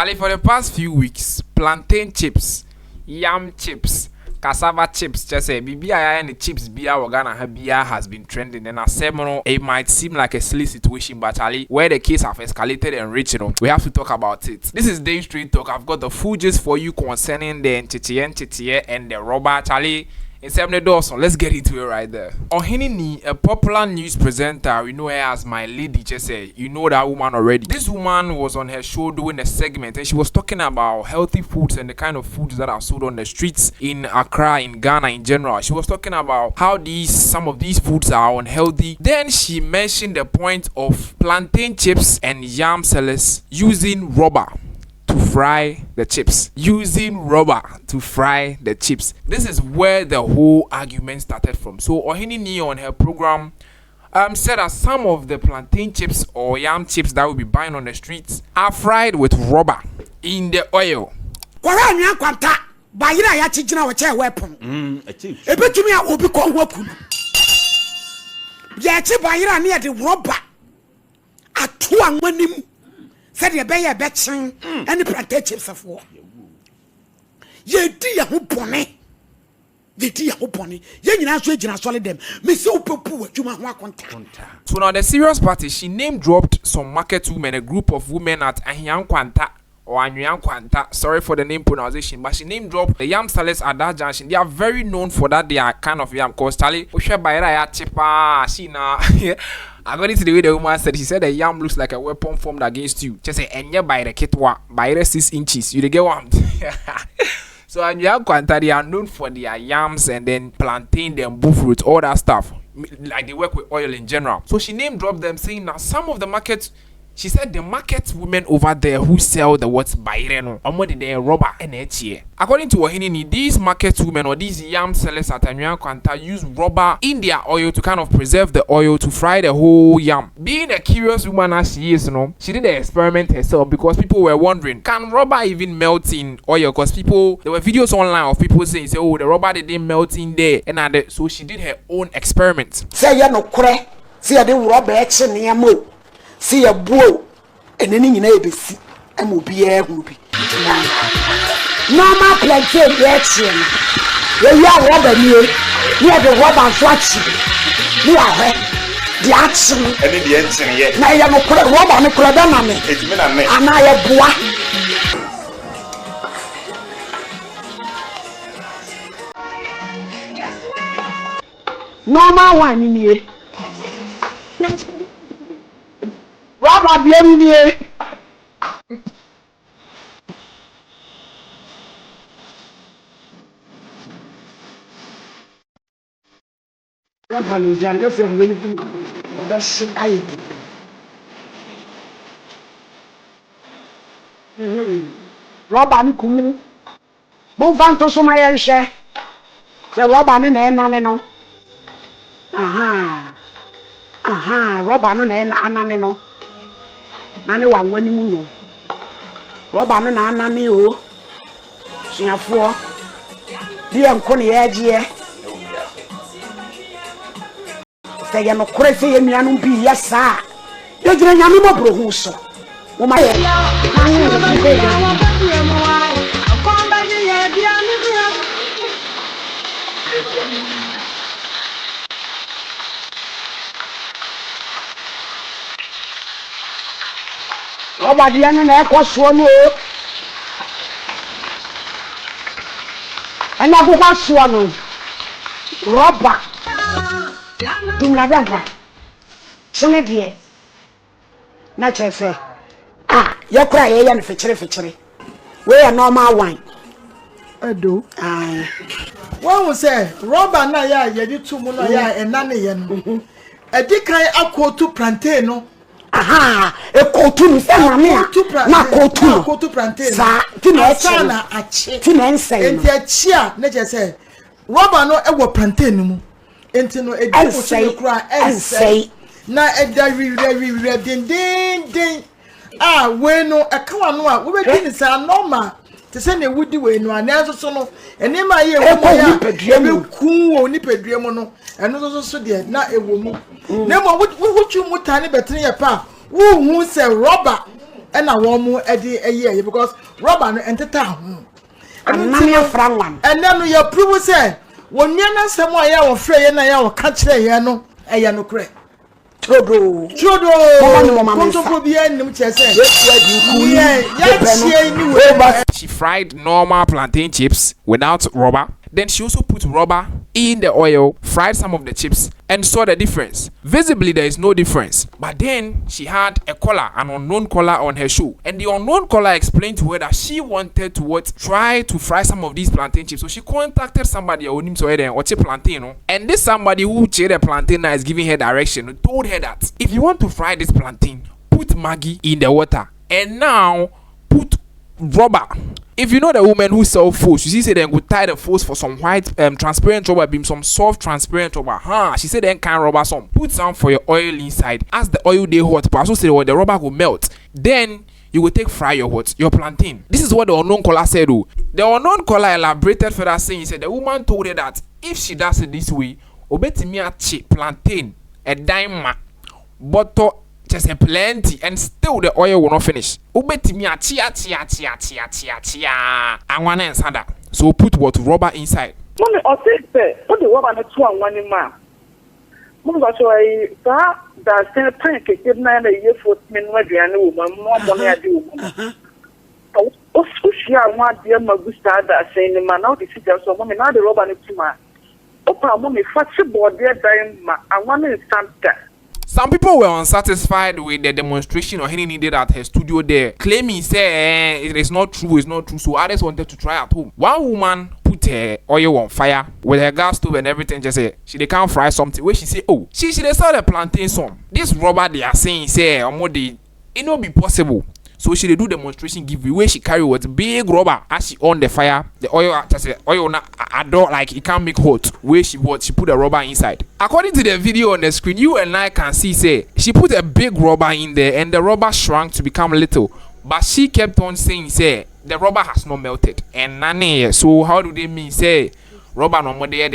Charlie, for the past few weeks, plantain chips, yam chips, cassava chips, just say BBI and the chips Bia Wagana Habia has been trending, and as seminal, it might seem like a silly situation, but Charlie, where the case have escalated and reached, we have to talk about it. This is Day Street Talk. I've got the full gist for you concerning the Ntitiye and the robber. Charlie, it's Dawson. Let's get into it right there. Oheneni, a popular news presenter, we know her as my lady, just say, you know that woman already. This woman was on her show doing a segment, and she was talking about healthy foods and the kind of foods that are sold on the streets in Accra, in Ghana in general. She was talking about how some of these foods are unhealthy. Then she mentioned the point of plantain chips and yam sellers using rubber to fry the chips. Using rubber to fry the chips. This is where the whole argument started from. So Oheneni on her program said that some of the plantain chips or yam chips that we'll be buying on the streets are fried with rubber in the oil. Said you be a betting and the plantain chips of war. Ye dear who pony. The dear who pony. Ye answer solid them. Miss Opu, you want contact. So now the serious party, she name dropped some market women, a group of women at Ahian Kwanta or Anyang Kwanta. Sorry for the name pronunciation, but she name dropped the yam sellers at that junction. They are very known for that. They are kind of yam. Cause Charlie, she na. According to the way the woman said, she said the yam looks like a weapon formed against you. Just say, and you by the kitwa, by the 6 inches. You get one. So, and Anyang Kwanta, they are known for their yams and then plantain, them bull fruit, all that stuff. Like they work with oil in general. So she name dropped them, saying now some of the markets. She said the market women over there who sell the what's bayreno or they rubber and here. According to Oheneni, these market women or these yam sellers at Anyang Kwanta use rubber in their oil to kind of preserve the oil to fry the whole yam. Being a curious woman as she is, she did the experiment herself because people were wondering, can rubber even melt in oil? Because there were videos online of people saying, oh, the rubber didn't melt in there. And so she did her own experiment. Say you no kure, say the rubber action near mo. See a bow and any neighbors and will be a ruby. Normal plantain reaction. You are rubber near the rubber swatch. You are the action and the action yet. Now you have a rubber and a cradamame. It's been a man. And I have normal one in here. Rubber blame me. Rubber is just a really that's I. Rubber kumu. Bon vanto so my share. The rubber no. Aha. Rubber no. Nani wa ngwani mu no roba no na anani o suafo dia nko ne yagie se ya no kore se yemia no bi yesa ye gire nyame mobro hu so wo ma ye Oba dia no na ekoso no ana ko kwaso no roba dumla danga sene die na chefe ya kura ye ya no fechire we ya normal wine edo what was say roba na ya ye di tumu no ya enane ye no edikan akotu plantain no e kotu ni se na kotu plantain sa na achi enti achi a na je say rubber no e wo plantain mu enti no e di so kura ensei na e da wi den we no e kawa no a wo be di ni sa normal te se na wudi we no ananso so no ene ma ye wo ya be kun wo ni pedua mu no eno so de na e wo mu na mo wo chu mu tane betre ye pa wo hu se rubber and a woman at the a year because rubber and the town. And now you're from one. And then your proof say, when you're not somewhere, you're afraid, and I will catch a yano, a yano crack. Chodo. She fried normal plantain chips without rubber. Then she also put rubber in the oil, fried some of the chips, and saw the difference. Visibly, there is no difference. But then she had a color, an unknown color on her shoe. And the unknown color explained to her that she wanted to try to fry some of these plantain chips. So she contacted somebody plantain. And this somebody who checked the plantain is giving her direction, told her that if you want to fry this plantain, put Maggie in the water. And now put rubber. If you know the woman who sell foods, you see say they would tie the foods for some white transparent rubber beam, some soft transparent rubber. She said then can rubber some. Put some for your oil inside. As the oil they hot, but also say well, the rubber will melt. Then you will take fry your plantain. This is what the unknown caller said. Oh. The unknown caller elaborated further saying he said the woman told her that if she does it this way, obetimi plantain a dime butter just a plenty and still the oil will not finish. Ubetimi I want to answer that. So put what rubber inside. Mommy, I say, put the rubber in 2 and 1 man. Mommy, that's a prank. Give 9 a year for men where they are no woman, more money I do. Oh, she I want dear Magusta that saying the man out the city, so mommy, now the rubber in 2 man. Oh, mommy, what's your board there, I want to stand that. Some people were unsatisfied with the demonstration Oheneni did at her studio there, claiming say it is not true, so others wanted to try at home. One woman put her oil on fire with her gas stove and everything, just say she can't fry something where she say, oh, she saw the plantain some. This rubber they are saying say it not be possible. So she do demonstration giveaway where she carry with big rubber as she on the fire. The oil just say oil na adore like it can't make hot. Where she put the rubber inside. According to the video on the screen, you and I can see say she put a big rubber in there and the rubber shrunk to become little. But she kept on saying say the rubber has not melted. And nane, so how do they mean say rubber no more there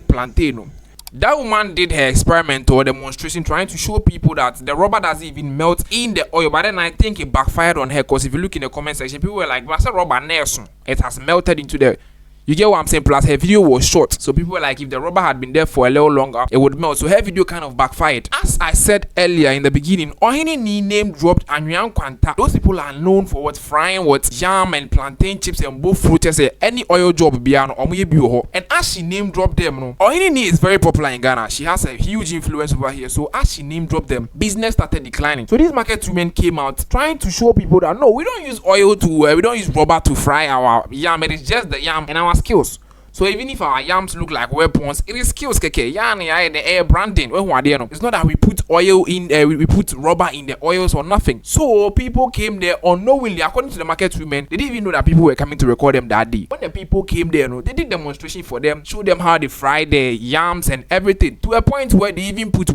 plantain? That woman did her experiment or demonstration trying to show people that the rubber doesn't even melt in the oil. But then I think it backfired on her because if you look in the comment section, people were like, but I said rubber Nelson, it has melted into the. You get what I'm saying? Plus her video was short. So people were like, if the rubber had been there for a little longer, it would melt. So her video kind of backfired. As I said earlier in the beginning, Oheneni name dropped Anyang Kwanta. Those people are known for frying yam and plantain chips and both fruits. Any oil job beyond and as she name dropped them, Oheneni is very popular in Ghana. She has a huge influence over here. So as she name dropped them, business started declining. So these market women came out trying to show people that no, we don't use oil we don't use rubber to fry our yam. It is just the yam and our skills. So even if our yams look like weapons, it is skills keke. The air branding. It's not that we put oil in we put rubber in the oils or nothing. So people came there unknowingly, according to the market women, they didn't even know that people were coming to record them that day. When the people came there, they did demonstration for them, show them how they fry the yams and everything, to a point where they even put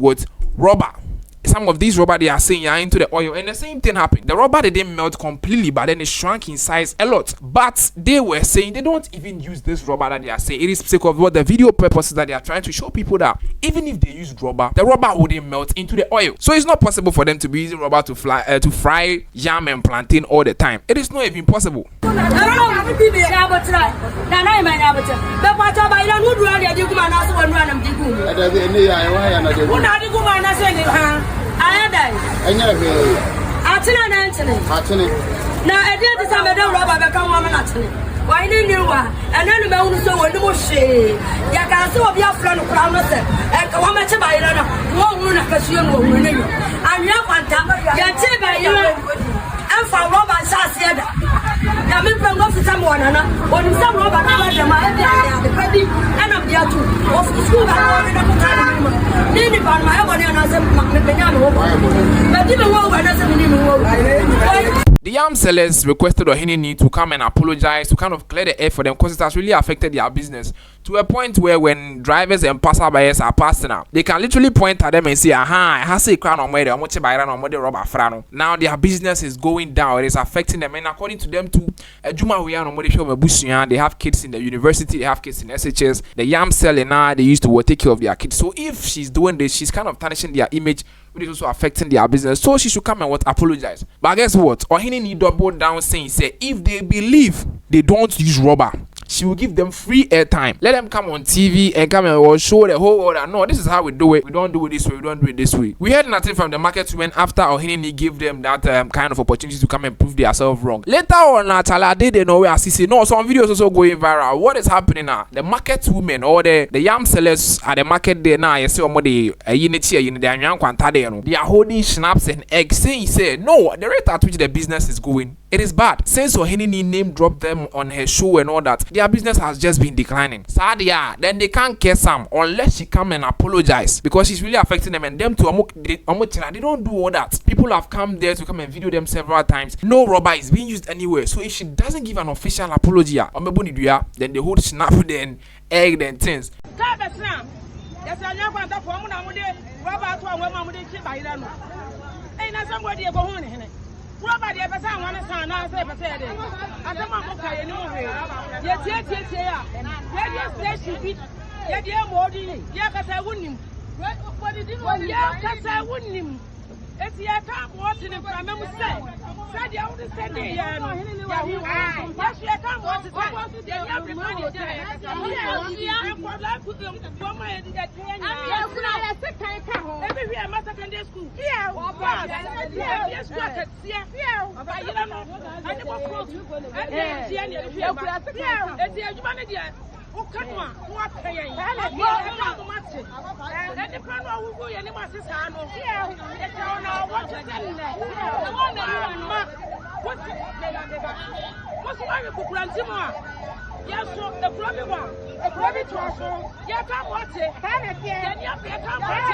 rubber. Some of these rubber they are saying are into the oil, and the same thing happened. The rubber they didn't melt completely, but then it shrunk in size a lot. But they were saying they don't even use this rubber that they are saying. It is because of what the video purposes that they are trying to show people that even if they use rubber, the rubber wouldn't melt into the oil. So it's not possible for them to be using rubber to fry yam and plantain all the time. It is not even possible. Why didn't you? And then the moon so no shade. Yakaso of your friend of Promise, and Kawamacha by one occasion will win you. And your one time, Yachi by you, and for Robert Sassiada. Coming from off to someone, or some Robert, the credit, and of the two, of the school, and nearly by my own and but even more when I said, the yam sellers requested Oheneni to come and apologize to kind of clear the air for them because it has really affected their business to a point where when drivers and passerbyers are passing out, they can literally point at them and say, aha, I have a crown on where the rubber frano. Now their business is going down, it is affecting them, and according to them too, they have kids in the university, they have kids in SHS, the yam seller now they used to take care of their kids. So if she's doing this, she's kind of tarnishing their image which is also affecting their business. So she should come and apologize. But guess what? Oheneni doubled down saying, say, if they believe they don't use rubber, she will give them free airtime. Let them come on TV and come and show the whole world that no, this is how we do it. We don't do it this way. We don't do it this way. We heard nothing from the market women after Oheneni gave them that kind of opportunity to come and prove themselves wrong. Later on, Talade, they know where she no, some videos also going viral. What is happening now? The market women or the yam sellers at the market there now, you see they are holding schnapps and eggs, saying, say, no, the rate at which the business is going, it is bad. Since Oheneni name dropped them on her show and all that, their business has just been declining. Sadia, then they can't care some unless she come and apologize, because she's really affecting them, and them too. They don't do all that. People have come there to come and video them several times. No rubber is being used anywhere. So if she doesn't give an official apology, then they hold snap, then egg, then things. Robert, you ever say one son, I say, I said, I don't want to say no way. Yes, she beat. Yes, more than you. Yes, I wouldn't. What did you know? Yes, I wouldn't. It's your can't watch it if I remember saying. Said you only said, yes, you can't watch it. Yes, everybody there. Everywhere, my secondary school. Yes, the problem one. The problem to us. You can't watch it. You can't watch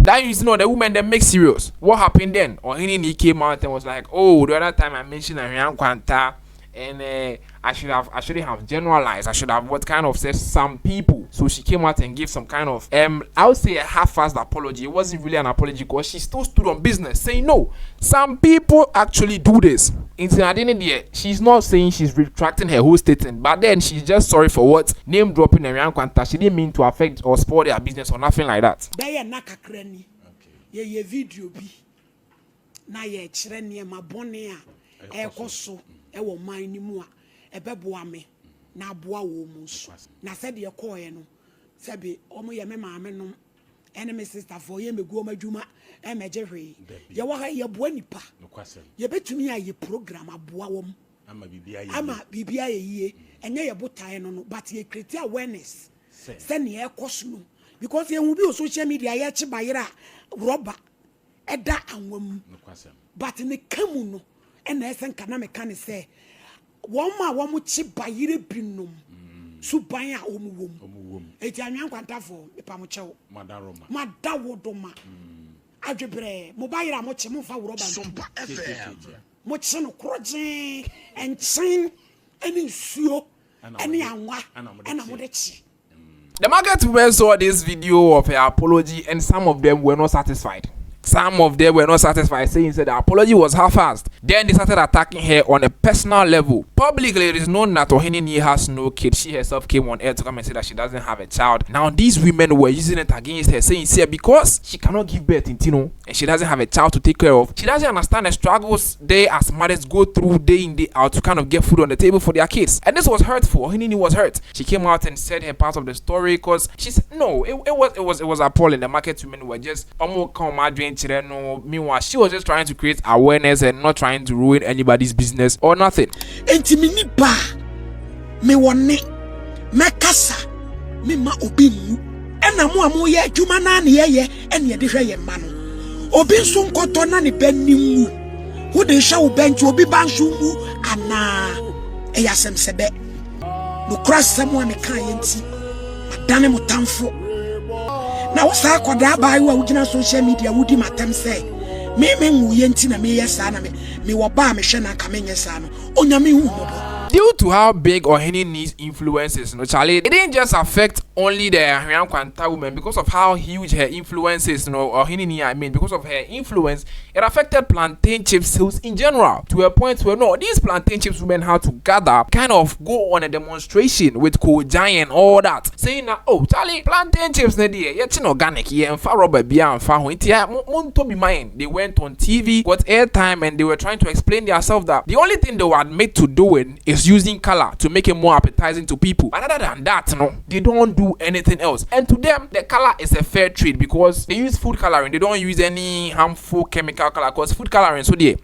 That is not the woman that makes serious. What happened then? Oheneni came out and was like, "Oh, the other time I mentioned Ariane Kwanta, and I shouldn't have generalized. I should have what kind of said some people." So she came out and gave some kind of I would say a half-assed apology. It wasn't really an apology because she still stood on business, saying no. Some people actually do this. She's not saying she's retracting her whole statement, but then she's just sorry for what name dropping Ariane Kwanta. She didn't mean to affect or spoil their business or nothing like that. Ye video bi na ye kire ne ma bone a ekoso e wo man ni mu a ebeboa me na aboa wo mu so na said ye call ye no sebe omo ye me maame no ene me sister for ye me go madwuma e me jehwe ye wa ha ye boa nipa ye betumi a ye program aboa wo ama bibia ye enye ye botae no but ye create awareness se ne ekoso no because ye hu bi on social media ye chi bayira rubber eda anwam but ne kamu no ena esen kana me kan say won ma won chi bayire binom suban a omuwom eti anwan kwantafo mepa mo chewo madawodoma adwebre mo bayira mo chi mo fa rubber SOMPA FM mo chi no kroje enchen eni nsuo eni anwa ena mo de chi. The market women saw this video of her apology and some of them were not satisfied. Some of them were not satisfied, saying that the apology was half-assed. Then they started attacking her on a personal level. Publicly, it is known that Oheneni has no kid. She herself came on air to come and say that she doesn't have a child. Now, these women were using it against her, saying, because she cannot give birth in Tino and she doesn't have a child to take care of, she doesn't understand the struggles they as mothers go through day in, day out to kind of get food on the table for their kids. And this was hurtful. Oheneni was hurt. She came out and said her part of the story because she said, no, it was appalling. The market women were just meanwhile, she was just trying to create awareness and not trying to ruin anybody's business or nothing. Entimini ba me wone me kasa me ma obi mu ena mo amu ye adwuma na ne ye ene ye de hwe ye ma no obi nso nkoto na ne banimu wo de hwa wo bench obi ba nso mu ana e yasem sebe no krasam wa me kan ye nti madane mutamfo na wo sa akoda ba yi wa wugina social media wudi matem say me nwu ye nti na me yesa na me wo ba me hwe na ka me nyesa no onyame hu mo. Due due to how big Oheneni's influence is, Charlie, it didn't just affect only the Ahriam Kwanta woman because of how huge her influence is, Oheneni, I mean, because of her influence, it affected plantain chips sales in general to a point where these plantain chips women had to gather, kind of go on a demonstration with Kojai and all that, saying that, oh, Charlie, plantain chips, yet organic, and far rubber beer and far to be mine. They went on TV, got airtime, and they were trying to explain themselves that the only thing they were admit to doing is using color to make it more appetizing to people. But other than that, they don't do anything else. And to them, the color is a fair trade because they use food coloring. They don't use any harmful chemical color because food coloring, so they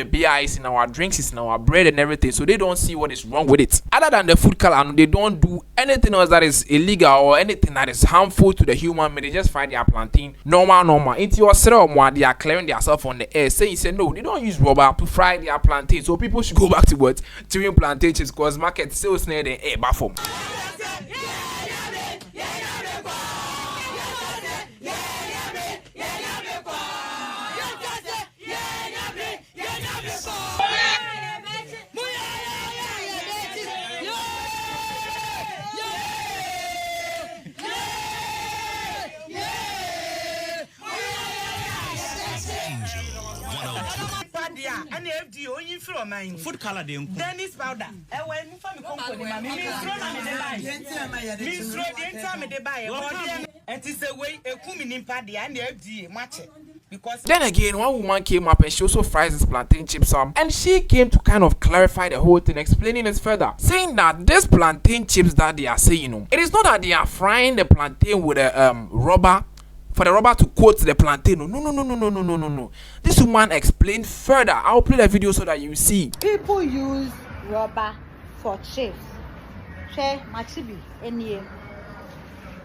beer is in our drinks, is in our bread and everything. So they don't see what is wrong with it. Other than the food color, they don't do anything else that is illegal or anything that is harmful to the human being. They just find their plantain normal. Into your serum, they are clearing themselves on the air, saying, no, they don't use rubber to fry their plantain. So people should go back to what? Chewing plantain chips because market sales near the air bathroom. And FD only from mine. Food color de Dennis powder. And when you find and it's a way a cumin paddy and the FD match it. Because then again, one woman came up and she also fries this plantain chips and she came to kind of clarify the whole thing, explaining it further, saying that this plantain chips that they are saying, it is not that they are frying the plantain with a rubber for the rubber to coat the plantain. No. This woman explained further. I'll play the video so that you see. People use rubber for chips. Share machibi any.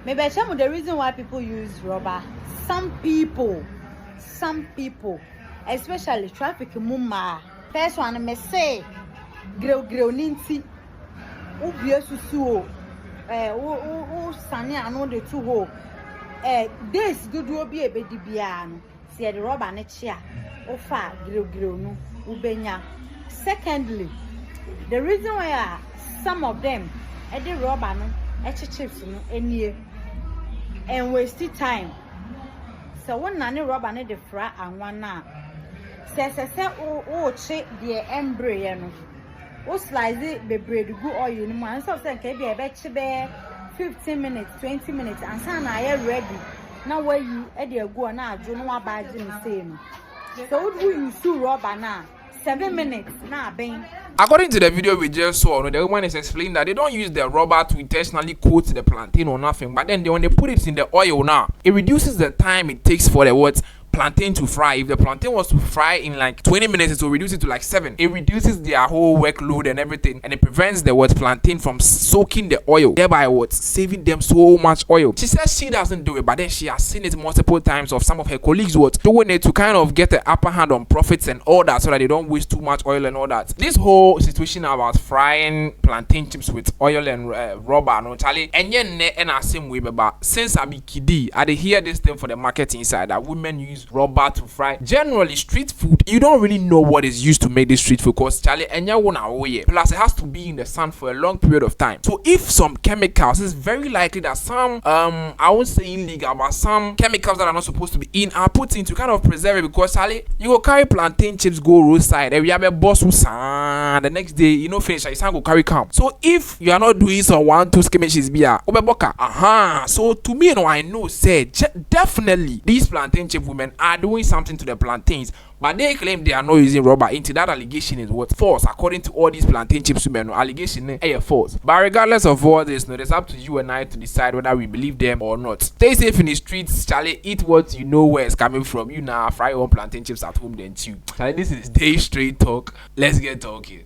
Maybe I tell you the reason why people use rubber. Some people, especially traffic mumma. First one, me say, grill ninti. Ubiye susu. Sani ano de two ho. This good will be a baby biano. See the rubber nechia. Ofa grill no ubenya. Secondly, the reason why some of them the rubber no chips no any and waste time. So one nani rubber ne the fra and one na. Say che the embryo no. O slice it be bread go oil no man so say can be a bet 15 minutes, 20 minutes, and son are ready. Now where you go now, do not buy the same. So would you use rubber now? 7 minutes now, bang. According to the video we just saw, the woman is explaining that they don't use the rubber to intentionally coat the plantain or nothing, but then when they put it in the oil now, it reduces the time it takes for the plantain to fry. If the plantain was to fry in like 20 minutes, it will reduce it to like 7. It reduces their whole workload and everything, and it prevents the plantain from soaking the oil, thereby saving them so much oil. She says she doesn't do it, but then she has seen it multiple times of some of her colleagues doing it to kind of get the upper hand on profits and all that, so that they don't waste too much oil and all that. This whole situation about frying plantain chips with oil and rubber, no Charlie, and I same way, but since I be kiddie, I hear this thing for the market inside that women use rubber to fry. Generally, street food, you don't really know what is used to make this street food because Charlie and plus it has to be in the sun for a long period of time. So if some chemicals, it's very likely that some I won't say illegal, but some chemicals that are not supposed to be in are put in to kind of preserve it, because Charlie, you go carry plantain chips go roadside and we have a boss who the next day finish you go carry come. So if you are not doing some 1-2 skirmishes beer so to me I know say definitely these plantain chip women are doing something to the plantains, but they claim they are not using rubber. Into that allegation is false, according to all these plantain chips women. Allegation is false. But regardless of all this, it's up to you and I to decide whether we believe them or not. Stay safe in the streets, Charlie. Eat what you know where it's coming from. You now fry your own plantain chips at home then chew. Charlie, this is Day Straight Talk. Let's get talking.